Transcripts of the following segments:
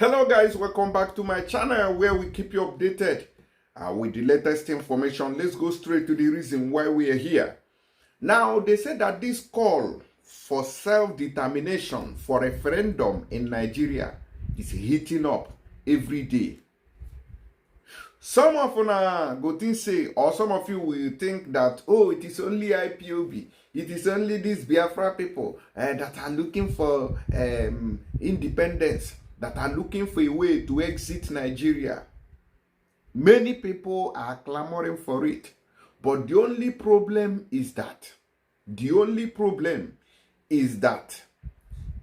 Hello guys, welcome back to my channel where we keep you updated with the latest information. Let's go straight to the reason why we are here. Now, they said that this call for self-determination for referendum in Nigeria is heating up every day. Some of you go think say, or some of you will think that, oh, it is only IPOB. It is only these Biafra people that are looking for independence, that are looking for a way to exit Nigeria. Many people are clamoring for it. But the only problem is that,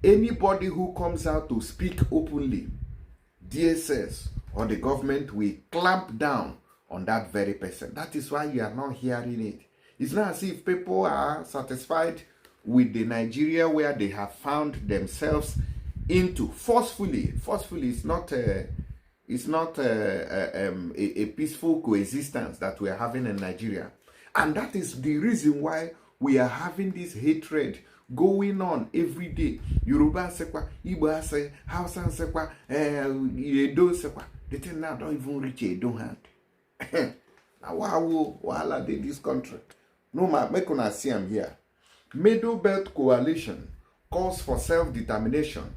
anybody who comes out to speak openly, DSS or the government will clamp down on that very person. That is why you are not hearing it. It's not as if people are satisfied with the Nigeria where they have found themselves into forcefully. It's not a peaceful coexistence that we are having in Nigeria. And that is the reason why we are having this hatred going on every day. Yoruba sekwa, Igbo se, Hausa sekwa, Edo sekwa. The thing now don't even reach Edo hand. Now wahala dey this country. No ma, make una see am here. Middle Belt Coalition calls for self-determination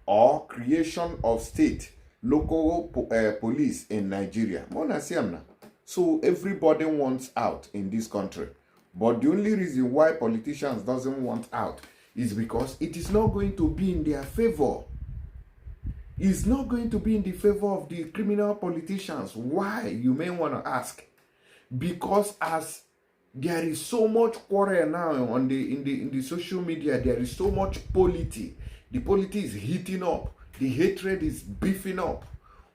or creation of state local police in Nigeria. Mona see am now. So everybody wants out in this country. But the only reason why politicians doesn't want out is because it is not going to be in their favor. It's not going to be in the favor of the criminal politicians. Why? You may want to ask. Because as there is so much quarrel now on in the social media, there is so much polity. The polity is heating up. The hatred is beefing up.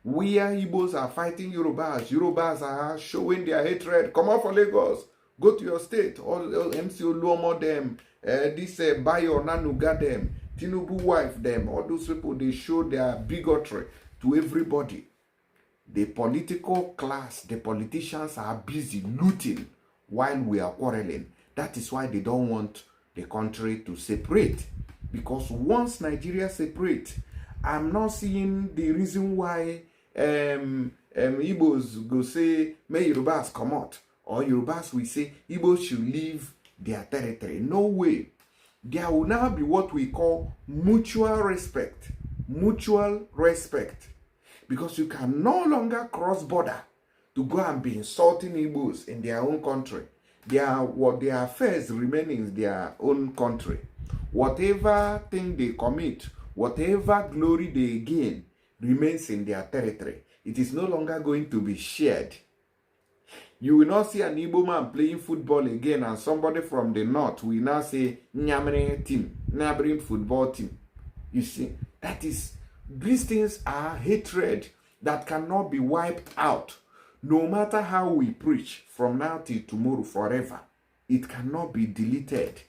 Where Igbos are fighting Yorubas, Yorubas are showing their hatred. Come out for Lagos. Go to your state. All MC Oluomo them, this Bayo Nanuga them, Tinubu wife them, all those people, they show their bigotry to everybody. The political class, the politicians are busy looting while we are quarreling. That is why they don't want the country to separate. Because once Nigeria separates, I'm not seeing the reason why Igbos go say, may Yorubas come out. Or Yorubas will say, Igbos should leave their territory. No way. There will now be what we call mutual respect. Mutual respect. Because you can no longer cross border to go and be insulting Igbos in their own country. Their affairs remain in their own country. Whatever thing they commit, whatever glory they gain, remains in their territory. It is no longer going to be shared. You will not see an Igbo man playing football again and somebody from the north will now say, Nyamere team, neighboring football team. You see, these things are hatred that cannot be wiped out. No matter how we preach from now till tomorrow forever, it cannot be deleted.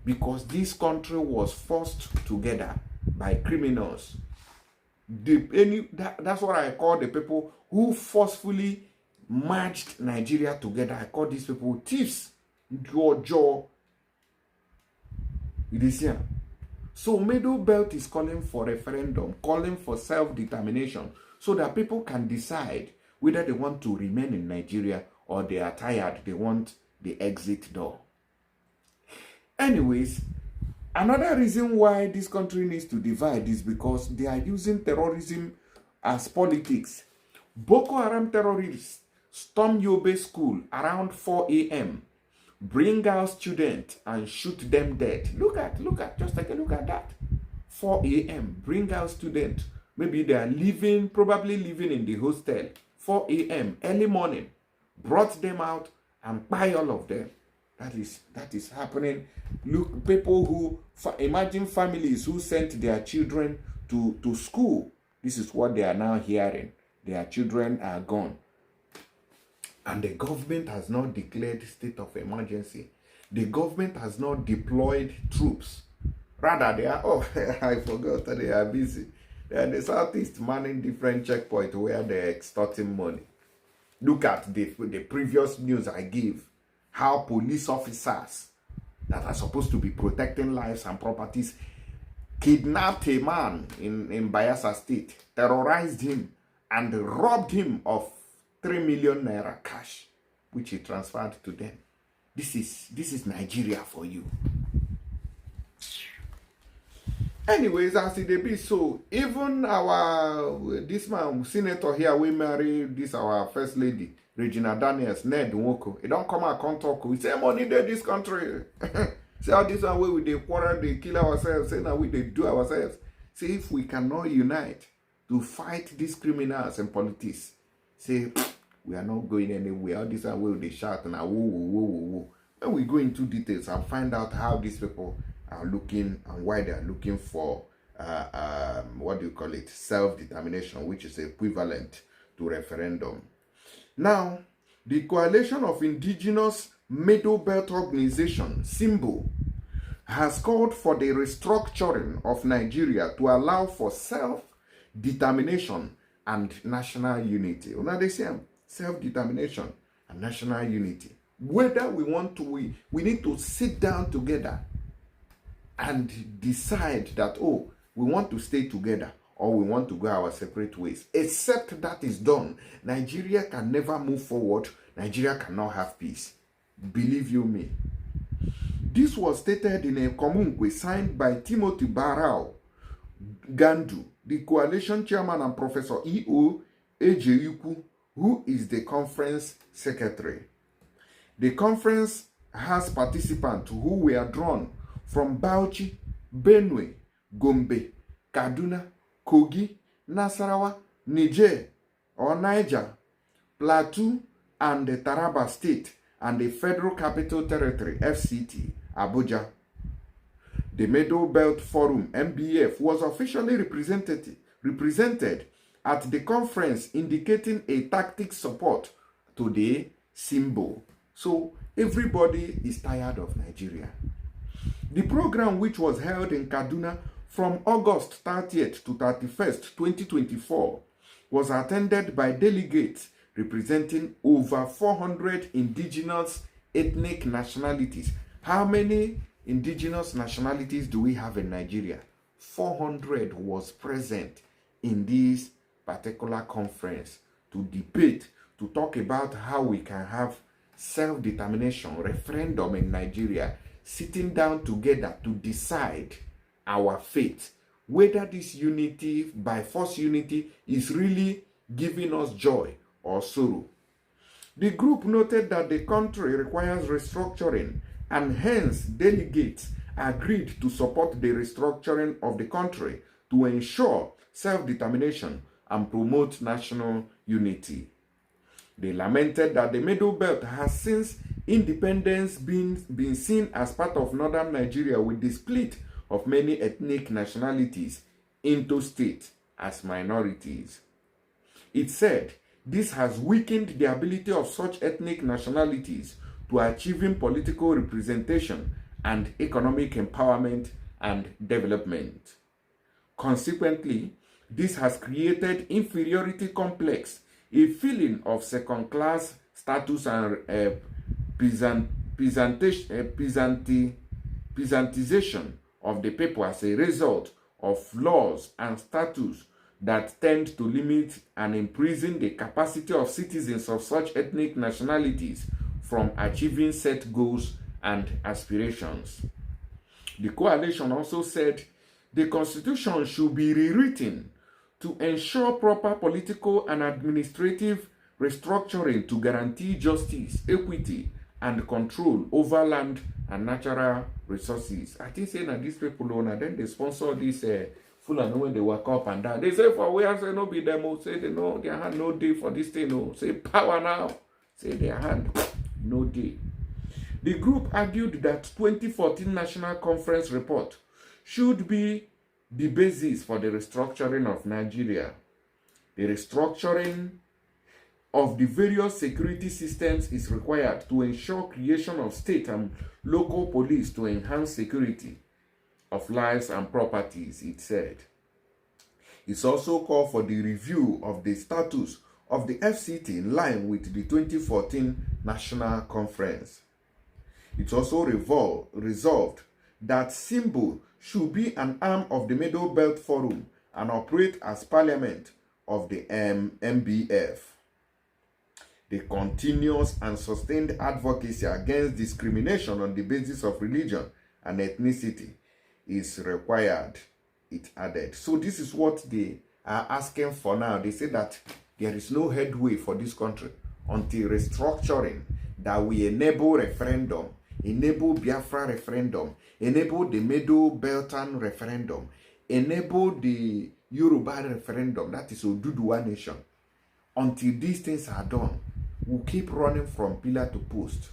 Because this country was forced together by criminals. That's what I call the people who forcefully merged Nigeria together. I call these people thieves. You see? So Middle Belt is calling for referendum, calling for self-determination, so that people can decide whether they want to remain in Nigeria or they are tired, they want the exit door. Anyways, another reason why this country needs to divide is because they are using terrorism as politics. Boko Haram terrorists storm Yobe school around 4 a.m. Bring out students and shoot them dead. Look at, just take a look at that. 4 a.m. Bring out students. Maybe they are probably living in the hostel. 4 a.m. early morning. Brought them out and buy all of them. That is happening. Look, people who, imagine families who sent their children to school. This is what they are now hearing. Their children are gone. And the government has not declared state of emergency. The government has not deployed troops. Rather, they are, I forgot that they are busy. They are in the southeast manning different checkpoints where they are extorting money. Look at the previous news I gave. How police officers that are supposed to be protecting lives and properties kidnapped a man in Biafra state, terrorized him, and robbed him of 3 million naira cash, which he transferred to them. This is Nigeria for you. Anyways, as it be so, even this man, senator here, we marry this our first lady, Regina Daniels, Ned Nwoko. He don't come and come talk. We say money there this country. Say how this one way we they quarrel, they kill ourselves. Say now we they do ourselves. Say if we cannot unite to fight these criminals and politics, say we are not going anywhere. All this one way they shout now. Whoa, whoa, whoa, whoa. When we go into details and find out how these people are looking and why they are looking for what do you call it, self-determination, which is equivalent to referendum. Now, the Coalition of Indigenous Middle Belt Organization, SIMBO, has called for the restructuring of Nigeria to allow for self-determination and national unity. Now they say self-determination and national unity. Whether we want to, we need to sit down together and decide that, oh, we want to stay together or we want to go our separate ways. Except that is done, Nigeria can never move forward. Nigeria cannot have peace. Believe you me. This was stated in a communique signed by Timothy Barrow Gandu, the coalition chairman, and Professor E.O. Ejeyukwu, who is the conference secretary. The conference has participants who were drawn from Bauchi, Benue, Gombe, Kaduna, Kogi, Nasarawa, Niger, Plateau, and the Taraba State, and the Federal Capital Territory, FCT, Abuja. The Middle Belt Forum, MBF, was officially represented at the conference, indicating a tactic support to the SIMBO. So everybody is tired of Nigeria. The program, which was held in Kaduna from August 30th to 31st, 2024, was attended by delegates representing over 400 indigenous ethnic nationalities. How many indigenous nationalities do we have in Nigeria? 400 was present in this particular conference to debate, to talk about how we can have self-determination, referendum in Nigeria, sitting down together to decide our fate, whether this unity, by force unity, is really giving us joy or sorrow. The group noted that the country requires restructuring, and hence delegates agreed to support the restructuring of the country to ensure self-determination and promote national unity. They lamented that the Middle Belt has since independence been seen as part of northern Nigeria, with the split of many ethnic nationalities into states as minorities. It said this has weakened the ability of such ethnic nationalities to achieving political representation and economic empowerment and development. Consequently, this has created inferiority complex, a feeling of second-class status, and peasantization of the people as a result of laws and statutes that tend to limit and imprison the capacity of citizens of such ethnic nationalities from achieving set goals and aspirations. The coalition also said the constitution should be rewritten to ensure proper political and administrative restructuring to guarantee justice, equity, and control over land and natural resources. I think saying that these people own, and then they sponsor this full and when they work up and down. They say for where say no be them, say they know their hand no day for this thing, no. Say power now, say their hand no day. The group argued that 2014 National Conference report should be the basis for the restructuring of Nigeria. The restructuring of the various security systems is required to ensure creation of state and local police to enhance security of lives and properties, it said. It's also called for the review of the status of the FCT in line with the 2014 National Conference. It also resolved that SIMBO should be an arm of the Middle Belt Forum and operate as parliament of the MBF. The continuous and sustained advocacy against discrimination on the basis of religion and ethnicity is required, it added. So this is what they are asking for now. They say that there is no headway for this country until restructuring that will enable referendum, enable Biafra referendum, enable the Middle Beltan referendum, enable the Yoruba referendum, that is Oduuduwa nation. Until these things are done, we'll keep running from pillar to post.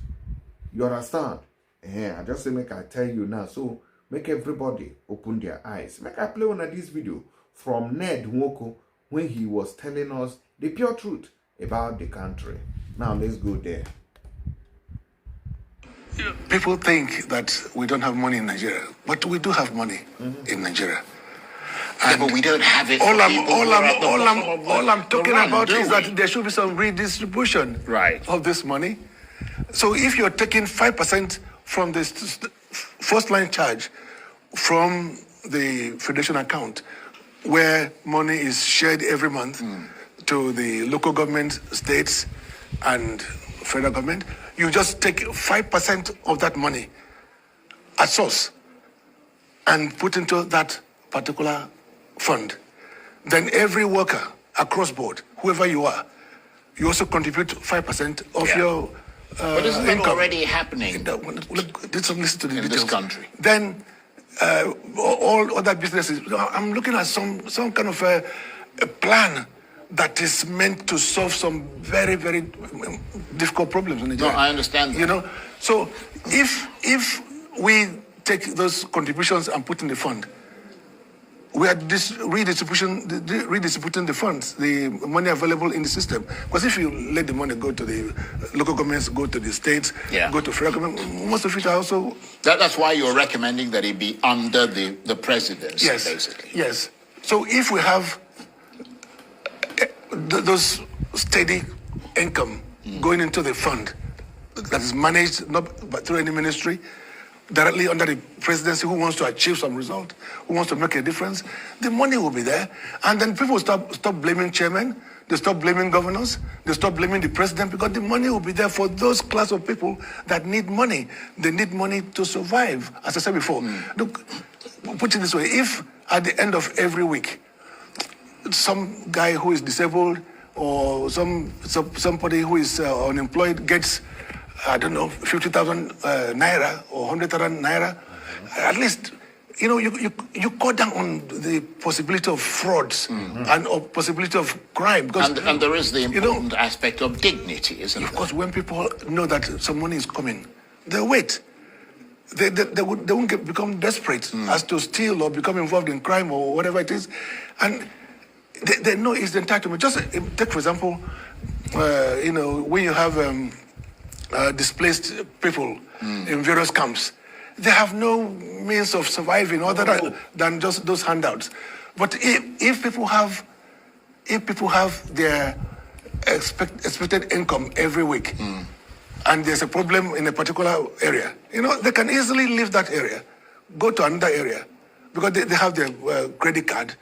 You understand? I just say make I tell you now, so make everybody open their eyes. Make I play one of this video from Ned Nwoko when he was telling us the pure truth about the country. Now let's go there. People think that we don't have money in Nigeria, but we do have money in Nigeria. Yeah, but we don't have it. All I'm talking about is that there should be some redistribution of this money. So if you're taking 5% from this first line charge from the Federation account, where money is shared every month to the local government, states, and federal government, you just take 5% of that money at source and put into that particular fund. Then every worker across board, whoever you are, you also contribute 5% of your but isn't that income. already happening Listen to the in details. this country? Then all other businesses, I'm looking at some kind of a plan that is meant to solve some very, very difficult problems in Nigeria. No, I understand that. You know, so if we take those contributions and put in the fund, we are redistributing the funds, the money available in the system. Because if you let the money go to the local governments, go to the states, go to federal government, most of it are also... That's why you're recommending that it be under the presidency, basically. Yes. So if we have those steady income going into the fund that is managed not through any ministry, directly under the presidency, who wants to achieve some result, who wants to make a difference, the money will be there. And then people stop blaming chairmen, they stop blaming governors, they stop blaming the president, because the money will be there for those class of people that need money. They need money to survive, as I said before. Look, put it this way, if at the end of every week, some guy who is disabled or somebody who is unemployed gets, I don't know, 50,000 naira or 100,000 naira, at least, you know, you cut down on the possibility of frauds and of possibility of crime. Because, and there is the important aspect of dignity, isn't there? Of course, when people know that some money is coming, they'll wait. They won't become desperate as to steal or become involved in crime or whatever it is. And they know it's the entitlement. Just take, for example, you know, when you have displaced people in various camps, they have no means of surviving other than just those handouts. But if people have their expected income every week, and there's a problem in a particular area, you know, they can easily leave that area, go to another area, because they have their credit card,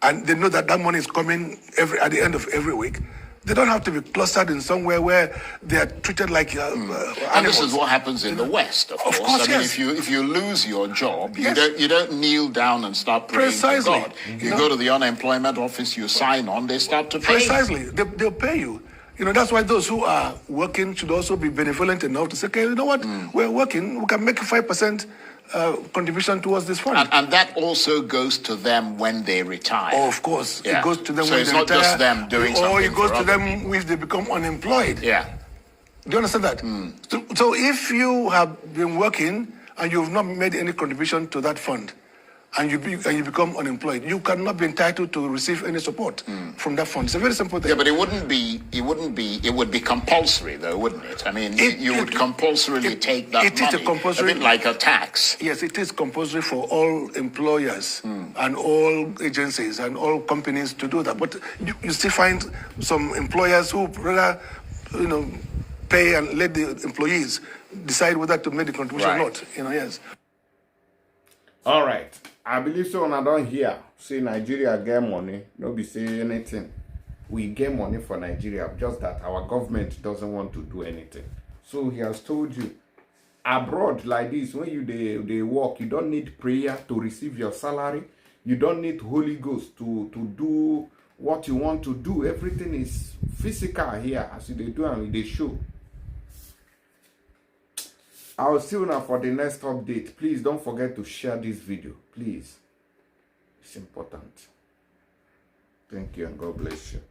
and they know that that money is coming at the end of every week. They don't have to be clustered in somewhere where they are treated like animals. And this is what happens in the West, of course. I mean, if you lose your job, you don't kneel down and start praying to God. You go to the unemployment office, you sign on, they start to pay. Precisely, they'll pay you. You know, that's why those who are working should also be benevolent enough to say, okay, you know what, we're working, we can make 5% contribution towards this fund. And that also goes to them when they retire. Oh, of course. It goes to them when they retire. So it's not just them doing something. Or it goes to them if they become unemployed. Yeah. Do you understand that? So if you have been working and you've not made any contribution to that fund, and you become unemployed, you cannot be entitled to receive any support from that fund. It's a very simple thing. Yeah, but it would be compulsory though, wouldn't it? I mean, you would compulsorily take that money. It is a compulsory, a bit like a tax. Yes, it is compulsory for all employers and all agencies and all companies to do that. But you still find some employers who rather, you know, pay and let the employees decide whether to make the contribution or not. You know, yes. All right. I believe so. I don't hear say Nigeria get money. No be say anything. We get money for Nigeria, just that our government doesn't want to do anything. So he has told you, abroad like this, when you they work, you don't need prayer to receive your salary. You don't need Holy Ghost to do what you want to do. Everything is physical here, as they do and they show. I'll see you now for the next update. Please don't forget to share this video. Please. It's important. Thank you and God bless you.